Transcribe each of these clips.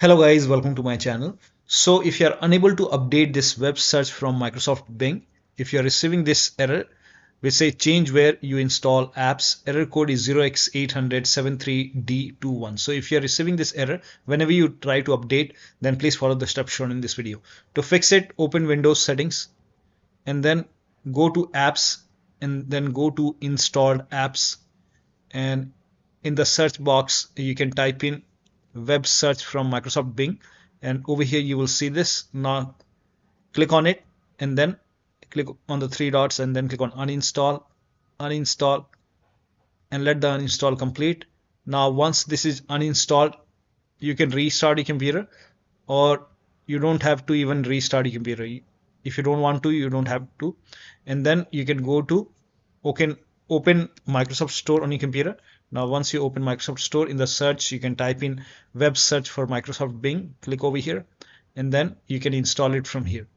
Hello guys, welcome to my channel. So if you are unable to update this web search from Microsoft Bing, if you are receiving this error which say change where you install apps, error code is 0x80073D21. So if you are receiving this error whenever you try to update, then please follow the steps shown in this video. To fix it, open Windows settings and then go to apps and then go to installed apps, and in the search box you can type in web search from Microsoft Bing, and over here you will see this. Now click on it and then click on the three dots and then click on uninstall, and let the uninstall complete. Now once this is uninstalled, you can restart your computer, or you don't have to even restart your computer. If you don't want to, you don't have to. And then you can go to open Microsoft Store on your computer. Now once you open Microsoft Store, in the search you can type in web search for Microsoft Bing, click over here, and then you can install it from here.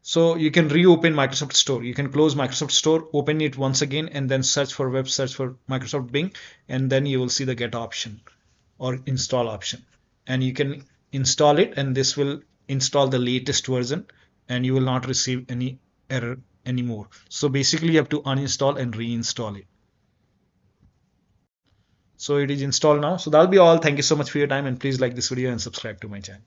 So you can reopen Microsoft Store. You can close Microsoft Store, open it once again, and then search for web search for Microsoft Bing, and then you will see the get option or install option, and you can install it, and this will install the latest version, and you will not receive any error anymore. So basically you have to uninstall and reinstall it. So it is installed now. So that'll be all. Thank you so much for your time, and please like this video and subscribe to my channel.